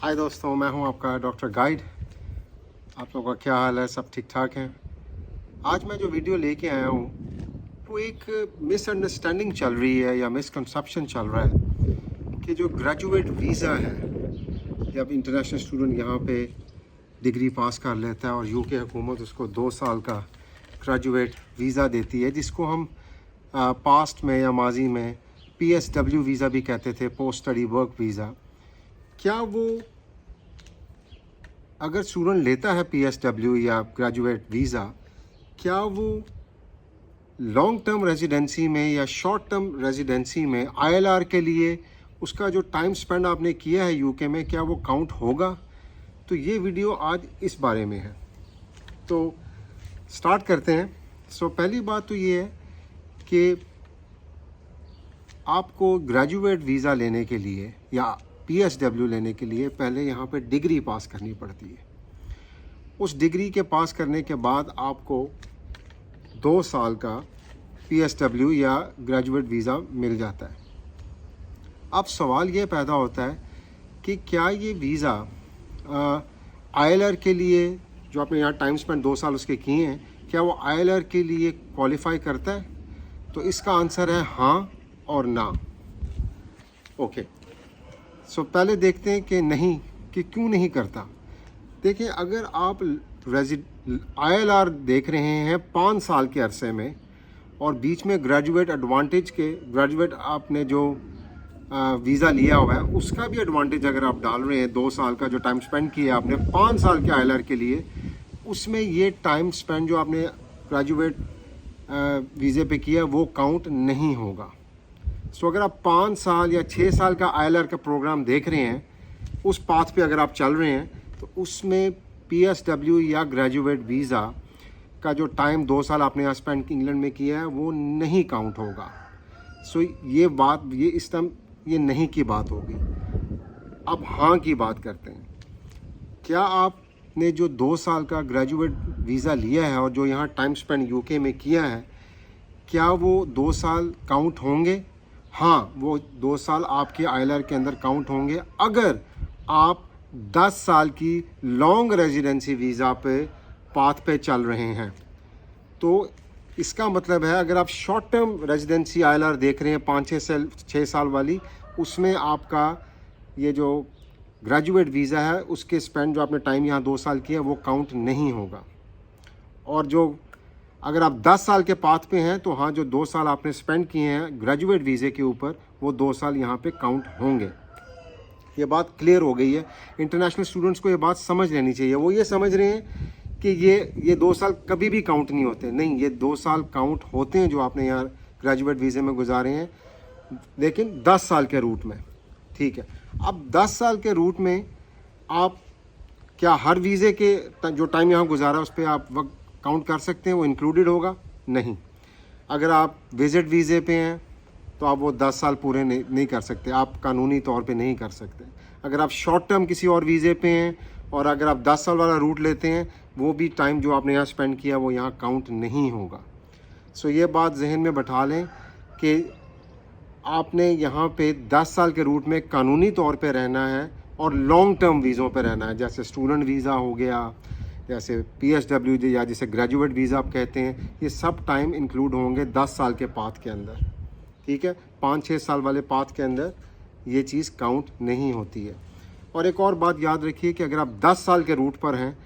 हाय दोस्तों, मैं हूं आपका डॉक्टर गाइड। आप लोगों का क्या हाल है? सब ठीक ठाक हैं? आज मैं जो वीडियो लेके आया हूं वो एक मिसअंडरस्टैंडिंग चल रही है या मिसकंसेप्शन चल रहा है कि जो ग्रेजुएट वीज़ा है, जब इंटरनेशनल स्टूडेंट यहां पे डिग्री पास कर लेता है और यूके हुकूमत उसको 2 साल का ग्रेजुएट वीज़ा देती है, जिसको हम पास्ट में या माजी में PSW वीज़ा भी कहते थे, पोस्ट स्टडी वर्क वीज़ा। क्या वो अगर स्टूडेंट लेता है PSW या ग्रेजुएट वीज़ा, क्या वो लॉन्ग टर्म रेजिडेंसी में या शॉर्ट टर्म रेजिडेंसी में ILR के लिए उसका जो टाइम स्पेंड आपने किया है यूके में, क्या वो काउंट होगा? तो ये वीडियो आज इस बारे में है। तो स्टार्ट करते हैं। पहली बात तो ये है कि आपको ग्रेजुएट वीज़ा लेने के लिए या PSW लेने के लिए पहले यहाँ पे डिग्री पास करनी पड़ती है। उस डिग्री के पास करने के बाद आपको 2 साल का PSW या ग्रेजुएट वीज़ा मिल जाता है। अब सवाल ये पैदा होता है कि क्या ये वीज़ा ILR के लिए, जो आपने यहाँ टाइम स्पेंड 2 साल उसके किए हैं, क्या वो ILR के लिए क्वालिफाई करता है? तो इसका आंसर है हाँ और ना। ओके, पहले देखते हैं कि नहीं, कि क्यों नहीं करता। देखिए, अगर आप ILR देख रहे हैं 5 साल के अरसे में और बीच में ग्रेजुएट एडवांटेज के ग्रेजुएट आपने जो वीज़ा लिया हुआ है उसका भी एडवांटेज अगर आप डाल रहे हैं, 2 साल का जो टाइम स्पेंड किया आपने 5 साल के ILR के लिए, उसमें ये टाइम स्पेंड जो आपने ग्रेजुएट वीज़े पे किया वो काउंट नहीं होगा। अगर आप 5 साल या 6 साल का ILR का प्रोग्राम देख रहे हैं, उस पाथ पे अगर आप चल रहे हैं, तो उसमें PSW या ग्रेजुएट वीज़ा का जो टाइम 2 साल आपने यहाँ स्पेंड इंग्लैंड में किया है वो नहीं काउंट होगा। ये बात, ये इस टाइम ये नहीं की बात होगी। अब हाँ की बात करते हैं। क्या आपने जो 2 साल का ग्रेजुएट वीज़ा लिया है और जो यहाँ टाइम स्पेंड यूके में किया है, क्या वो 2 साल काउंट होंगे? हाँ, वो 2 साल आपके ILR के अंदर काउंट होंगे अगर आप 10 साल की लॉन्ग रेजिडेंसी वीज़ा पे पाथ पे चल रहे हैं। तो इसका मतलब है, अगर आप शॉर्ट टर्म रेजिडेंसी ILR देख रहे हैं 5-6 साल वाली, उसमें आपका ये जो ग्रेजुएट वीज़ा है उसके स्पेंड जो आपने टाइम यहाँ 2 साल किया वो काउंट नहीं होगा। और जो अगर आप 10 साल के पाथ पे हैं, तो हाँ, जो 2 साल आपने स्पेंड किए हैं ग्रेजुएट वीज़े के ऊपर, वो 2 साल यहाँ पे काउंट होंगे। ये बात क्लियर हो गई है। इंटरनेशनल स्टूडेंट्स को ये बात समझ लेनी चाहिए। वो ये समझ रहे हैं कि ये 2 साल कभी भी काउंट नहीं होते। नहीं, ये 2 साल काउंट होते हैं जो आपने यहाँ ग्रेजुएट वीज़े में गुजारे हैं, लेकिन 10 साल के रूट में। ठीक है, अब 10 साल के रूट में आप क्या हर वीज़े के जो टाइम यहाँ गुजारा उस पर आप वक्त काउंट कर सकते हैं? वो इंक्लूडेड होगा? नहीं। अगर आप विजिट वीज़े पे हैं तो आप वो 10 साल पूरे नहीं कर सकते, आप कानूनी तौर पे नहीं कर सकते। अगर आप शॉर्ट टर्म किसी और वीज़े पे हैं और अगर आप 10 साल वाला रूट लेते हैं, वो भी टाइम जो आपने यहाँ स्पेंड किया वो यहाँ काउंट नहीं होगा। ये बात जहन में बैठा लें कि आपने यहाँ पे 10 साल के रूट में कानूनी तौर पे रहना है और लॉन्ग टर्म वीज़ों पे रहना है, जैसे स्टूडेंट वीज़ा हो गया, जैसे PSW या जिसे ग्रेजुएट वीज़ा आप कहते हैं। ये सब टाइम इंक्लूड होंगे 10 साल के पाथ के अंदर। ठीक है, 5-6 साल वाले पाथ के अंदर ये चीज़ काउंट नहीं होती है। और एक और बात याद रखिए कि अगर आप 10 साल के रूट पर हैं,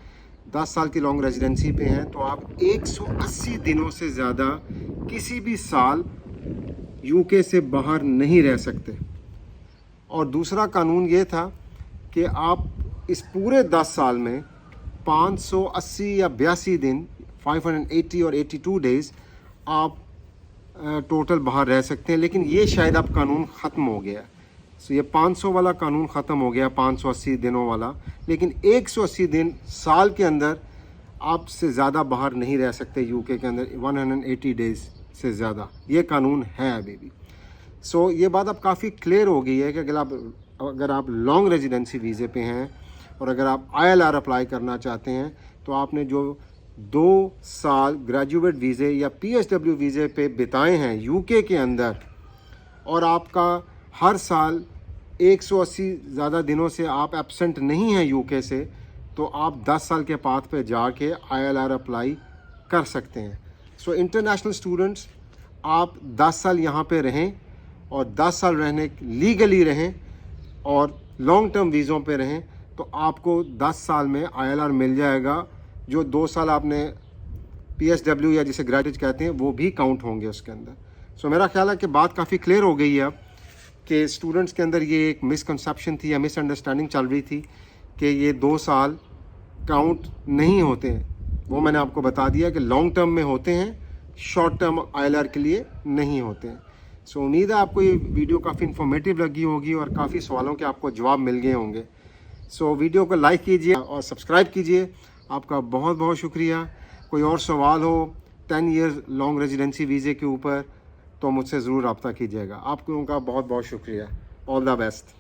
10 साल की लॉन्ग रेजिडेंसी पे हैं, तो आप 180 दिनों से ज़्यादा किसी भी साल यूके से बाहर नहीं रह सकते। और दूसरा कानून ये था कि आप इस पूरे 10 साल में 580 या 82 दिन, 580 और 82 डेज़ आप टोटल बाहर रह सकते हैं। लेकिन ये शायद अब कानून ख़त्म हो गया। ये 500 वाला कानून ख़त्म हो गया, 580 दिनों वाला। लेकिन 180 दिन साल के अंदर आप से ज़्यादा बाहर नहीं रह सकते यूके के अंदर, 180 डेज़ से ज़्यादा ये कानून है अभी भी। ये बात अब काफ़ी क्लियर हो गई है कि अगर आप लॉन्ग रेजिडेंसी वीज़े पे हैं और अगर आप ILR अप्लाई करना चाहते हैं, तो आपने जो 2 साल ग्रेजुएट वीज़े या PSW वीज़े पे बिताए हैं यूके के अंदर, और आपका हर साल 180 ज़्यादा दिनों से आप एब्सेंट नहीं हैं यूके से, तो आप 10 साल के पाथ पे जाके ILR अप्लाई कर सकते हैं। सो इंटरनेशनल स्टूडेंट्स, आप 10 साल यहाँ पे रहें और 10 साल रहने लीगली रहें और लॉन्ग टर्म वीज़ों पे रहें, तो आपको 10 साल में ILR मिल जाएगा। जो 2 साल आपने PSW या जिसे ग्रेजुएट कहते हैं वो भी काउंट होंगे उसके अंदर। सो मेरा ख्याल है कि बात काफ़ी क्लियर हो गई है अब, कि स्टूडेंट्स के अंदर ये एक मिसकंसेप्शन थी या मिसअंडरस्टैंडिंग चल रही थी कि ये 2 साल काउंट नहीं होते हैं। वो मैंने आपको बता दिया कि लॉन्ग टर्म में होते हैं, शॉर्ट टर्म ILR के लिए नहीं होते हैं। सो उम्मीद है आपको ये वीडियो काफ़ी इन्फॉर्मेटिव लगी होगी और काफ़ी सवालों के आपको जवाब मिल गए होंगे। सो वीडियो को लाइक कीजिए और सब्सक्राइब कीजिए। आपका बहुत बहुत शुक्रिया। कोई और सवाल हो 10 ईयर्स लॉन्ग रेजिडेंसी वीज़े के ऊपर तो मुझसे ज़रूर रब्ता कीजिएगा। आप लोगों का बहुत बहुत शुक्रिया। All the best.